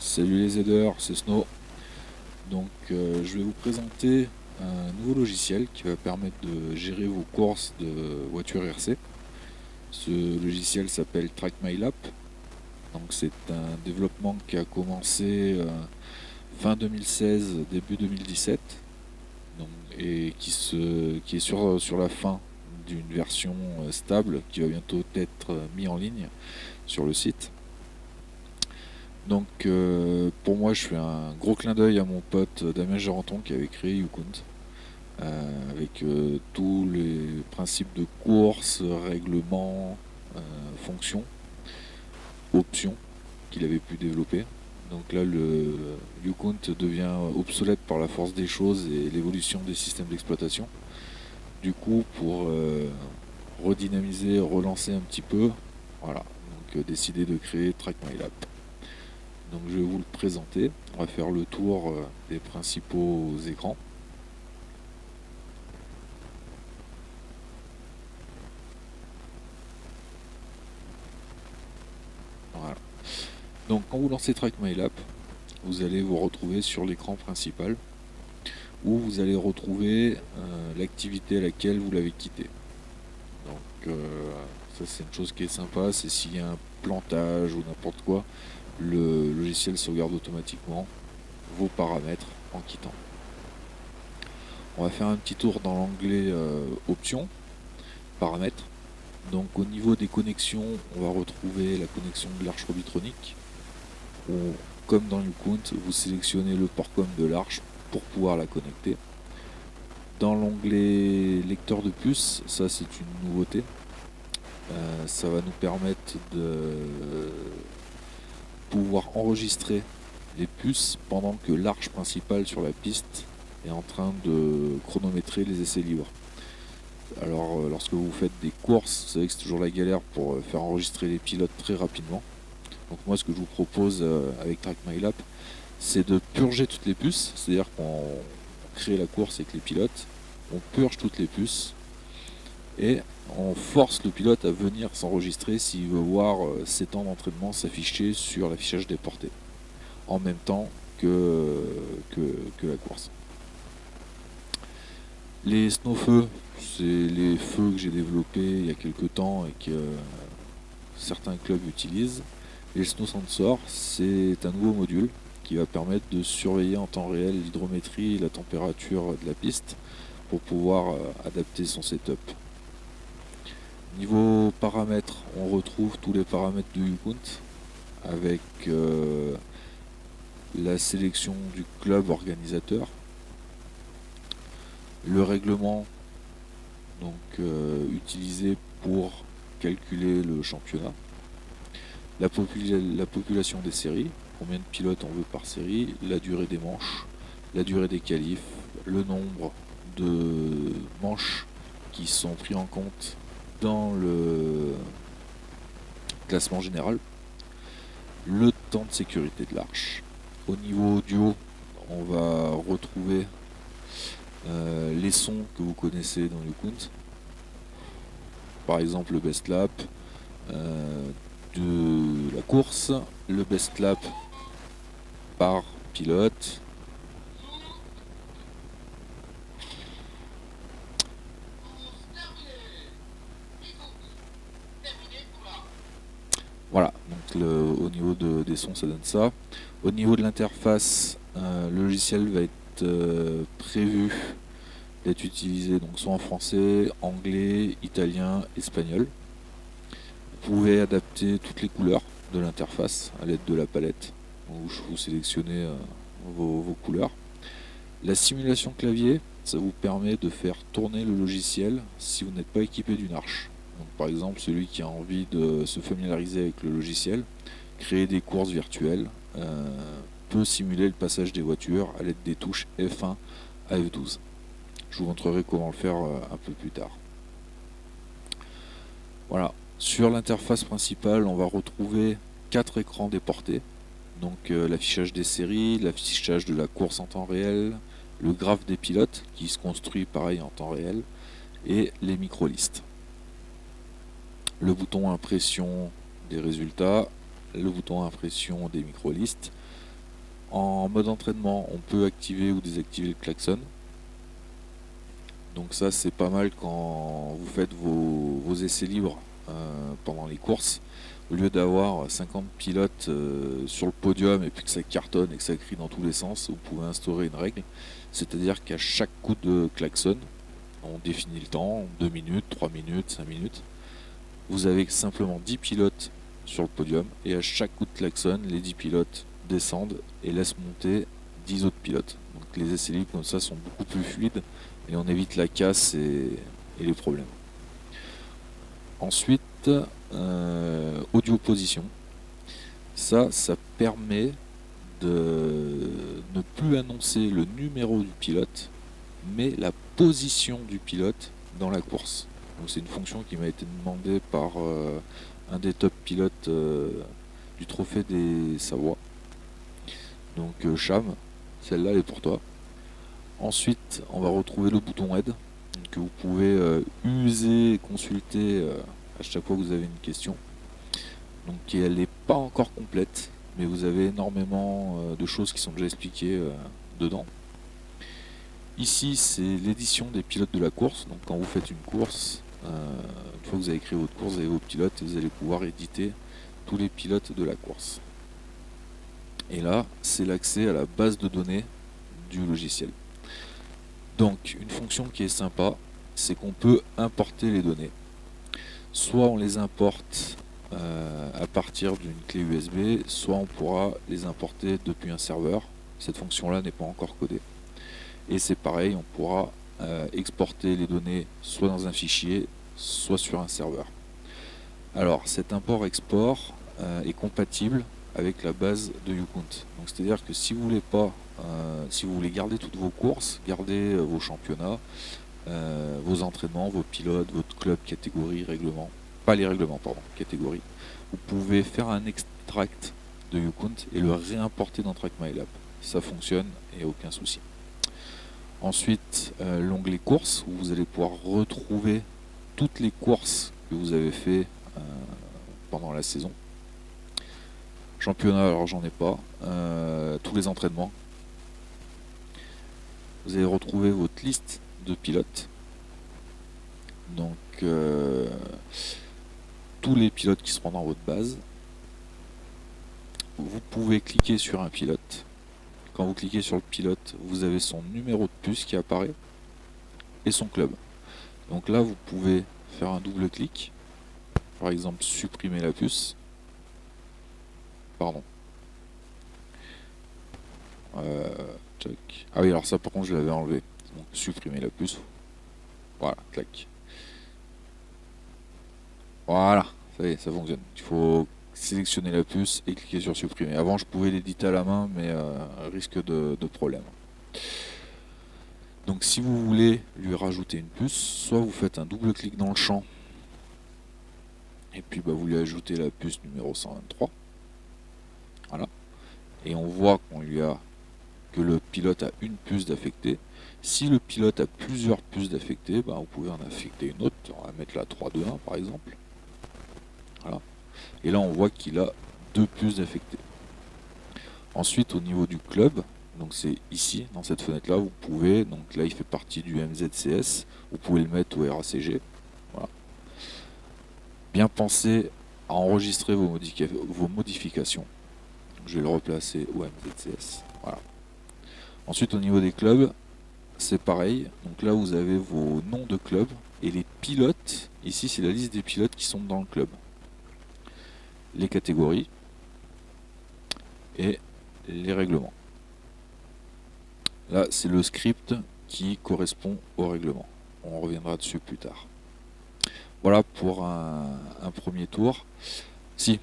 Salut les aideurs, c'est Snow. Je vais vous présenter un nouveau logiciel qui va permettre de gérer vos courses de voitures RC. Ce logiciel s'appelle TrackMyLap. Donc c'est un développement qui a commencé fin 2016, début 2017, et qui est sur la fin d'une version stable qui va bientôt être mis en ligne sur le site. Pour moi, je fais un gros clin d'œil à mon pote Damien Gerenton qui avait créé YouCount, avec tous les principes de course, règlements, fonctions, options qu'il avait pu développer. Donc là, le YouCount devient obsolète par la force des choses et l'évolution des systèmes d'exploitation. Du coup, pour redynamiser, relancer un petit peu, voilà, décider de créer TrackMyLab. Donc je vais vous le présenter. On va faire le tour des principaux écrans. Voilà. Donc quand vous lancez TrackMyLab, vous allez vous retrouver sur l'écran principal où vous allez retrouver l'activité à laquelle vous l'avez quitté. Ça c'est une chose qui est sympa, c'est s'il y a un plantage ou n'importe quoi, le logiciel sauvegarde automatiquement vos paramètres en quittant. On va faire un petit tour dans l'onglet options, paramètres. Donc au niveau des connexions, on va retrouver la connexion de l'arche Robitronic, où, comme dans YouCount, vous sélectionnez le port COM de l'arche pour pouvoir la connecter. Dans l'onglet lecteur de puces, ça c'est une nouveauté. Ça va nous permettre de pouvoir enregistrer les puces pendant que l'arche principale sur la piste est en train de chronométrer les essais libres. Alors lorsque vous faites des courses, vous savez que c'est toujours la galère pour faire enregistrer les pilotes très rapidement. Donc moi ce que je vous propose avec TrackMyLab, c'est de purger toutes les puces, c'est-à-dire qu'on crée la course avec les pilotes, on purge toutes les puces et on force le pilote à venir s'enregistrer s'il veut voir ses temps d'entraînement s'afficher sur l'affichage des portées en même temps que la course. Les snowfeux, c'est les feux que j'ai développés il y a quelques temps et que certains clubs utilisent. Et le Snow Sensor, c'est un nouveau module qui va permettre de surveiller en temps réel l'hydrométrie et la température de la piste pour pouvoir adapter son setup. Niveau paramètres, on retrouve tous les paramètres de YouCount avec la sélection du club organisateur, le règlement utilisé pour calculer le championnat, la population des séries, combien de pilotes on veut par série, la durée des manches, la durée des qualifs, le nombre de manches qui sont pris en compte dans le classement général, le temps de sécurité de l'arche. Au niveau audio, on va retrouver les sons que vous connaissez dans YouCount, par exemple le best lap de la course, le best lap par pilote, voilà, donc au niveau des sons ça donne ça. Au niveau de l'interface, le logiciel va être prévu d'être utilisé donc soit en français, anglais, italien, espagnol. Vous pouvez adapter toutes les couleurs de l'interface à l'aide de la palette où vous sélectionnez vos couleurs. La simulation clavier, ça vous permet de faire tourner le logiciel si vous n'êtes pas équipé d'une arche. Donc, par exemple, celui qui a envie de se familiariser avec le logiciel, créer des courses virtuelles, peut simuler le passage des voitures à l'aide des touches F1 à F12. Je vous montrerai comment le faire un peu plus tard. Voilà. Sur l'interface principale, on va retrouver 4 écrans déportés. Donc l'affichage des séries, l'affichage de la course en temps réel, le graphe des pilotes qui se construit pareil en temps réel et les micro-listes. Le bouton impression des résultats, le bouton impression des micro-listes, En mode entraînement, on peut activer ou désactiver le klaxon. Donc ça c'est pas mal quand vous faites vos essais libres pendant les courses. Au lieu d'avoir 50 pilotes sur le podium et puis que ça cartonne et que ça crie dans tous les sens, vous pouvez instaurer une règle. C'est-à-dire qu'à chaque coup de klaxon, on définit le temps, 2 minutes, 3 minutes, 5 minutes. Vous avez simplement 10 pilotes sur le podium et à chaque coup de klaxon, les 10 pilotes descendent et laissent monter 10 autres pilotes. Donc les essais libres comme ça sont beaucoup plus fluides et on évite la casse et les problèmes. Ensuite, audio position. Ça permet de ne plus annoncer le numéro du pilote, mais la position du pilote dans la course. Donc c'est une fonction qui m'a été demandée par un des top pilotes du trophée des Savoies. Donc Cham, celle-là elle est pour toi. Ensuite, on va retrouver le bouton aide que vous pouvez user et consulter à chaque fois que vous avez une question. Donc elle n'est pas encore complète, mais vous avez énormément de choses qui sont déjà expliquées dedans. Ici, c'est l'édition des pilotes de la course. Donc quand vous faites une course, une fois que vous avez créé votre course, vous avez vos pilotes et vous allez pouvoir éditer tous les pilotes de la course. Et là, c'est l'accès à la base de données du logiciel. Donc une fonction qui est sympa, c'est qu'on peut importer les données. Soit on les importe à partir d'une clé USB, soit on pourra les importer depuis un serveur. Cette fonction-là n'est pas encore codée. Et c'est pareil, on pourra exporter les données soit dans un fichier, soit sur un serveur. Alors cet import-export est compatible avec la base de YouCount. Donc c'est-à-dire que si vous voulez pas, si vous voulez garder toutes vos courses, garder vos championnats, vos entraînements, vos pilotes, votre club, catégorie, règlement, pas les règlements, pardon, catégorie, vous pouvez faire un extract de YouCount et le réimporter dans TrackMyLab. Ça fonctionne et aucun souci. Ensuite, l'onglet courses, où vous allez pouvoir retrouver toutes les courses que vous avez fait pendant la saison. Championnat, alors j'en ai pas. Tous les entraînements. Vous allez retrouver votre liste de pilotes. Donc, tous les pilotes qui seront dans votre base. Vous pouvez cliquer sur un pilote. Quand vous cliquez sur le pilote, vous avez son numéro de puce qui apparaît et son club. Donc là, vous pouvez faire un double clic. Par exemple, supprimer la puce. Pardon. Ah oui, alors ça par contre je l'avais enlevé. Donc supprimer la puce. Voilà, clac. Voilà, ça y est, ça fonctionne. Il faut sélectionner la puce et cliquer sur supprimer. Avant je pouvais l'éditer à la main, mais risque de problème. Donc si vous voulez lui rajouter une puce, soit vous faites un double clic dans le champ et puis vous lui ajoutez la puce numéro 123. Voilà. Et on voit qu'on lui a que le pilote a une puce d'affecté. Si le pilote a plusieurs puces d'affecté, vous pouvez en affecter une autre. On va mettre la 3-2-1 par exemple. Voilà. Et là on voit qu'il a 2 puces d'affecté. Ensuite au niveau du club, donc c'est ici dans cette fenêtre là, vous pouvez, donc là il fait partie du MZCS, vous pouvez le mettre au RACG. Voilà. Bien penser à enregistrer vos modifications. Je vais le replacer au MZCS. Voilà. Ensuite au niveau des clubs, c'est pareil. Donc là vous avez vos noms de clubs et les pilotes. Ici c'est la liste des pilotes qui sont dans le club. Les catégories et les règlements. Là c'est le script qui correspond au règlement. On reviendra dessus plus tard. Voilà pour un premier tour. Si,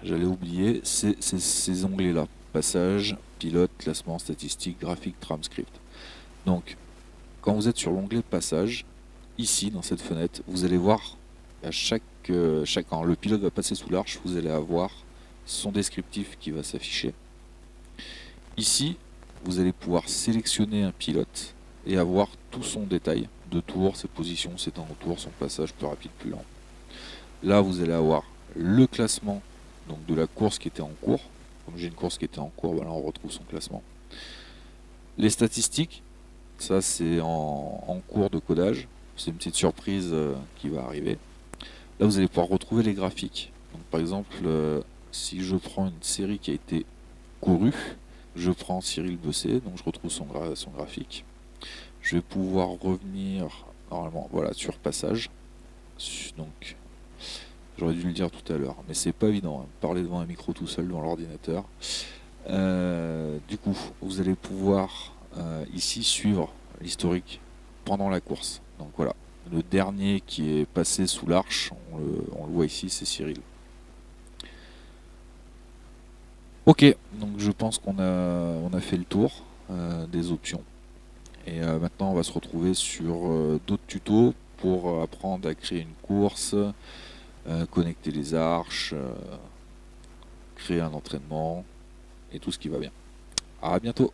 j'allais oublier, c'est ces onglets là. Passage, pilote, classement, statistique, graphique, tram, script. Donc, quand vous êtes sur l'onglet passage, ici dans cette fenêtre, vous allez voir à quand le pilote va passer sous l'arche, vous allez avoir son descriptif qui va s'afficher. Ici, vous allez pouvoir sélectionner un pilote et avoir tout son détail de tour, ses positions, ses temps de tour, son passage plus rapide, plus lent. Là, vous allez avoir le classement donc de la course qui était en cours. Comme j'ai une course qui était en cours, voilà, on retrouve son classement. Les statistiques, ça c'est en cours de codage. C'est une petite surprise qui va arriver. Là, vous allez pouvoir retrouver les graphiques. Donc, par exemple, si je prends une série qui a été courue, je prends Cyril Bessé, donc je retrouve son graphique. Je vais pouvoir revenir normalement, voilà, sur passage. Donc, j'aurais dû le dire tout à l'heure, mais c'est pas évident, hein, parler devant un micro tout seul devant l'ordinateur. Du coup, vous allez pouvoir ici suivre l'historique pendant la course. Donc voilà, le dernier qui est passé sous l'arche, on le voit ici, c'est Cyril. Ok, donc je pense on a fait le tour des options. Et maintenant, on va se retrouver sur d'autres tutos pour apprendre à créer une course, connecter les arches, créer un entraînement et tout ce qui va bien. À bientôt!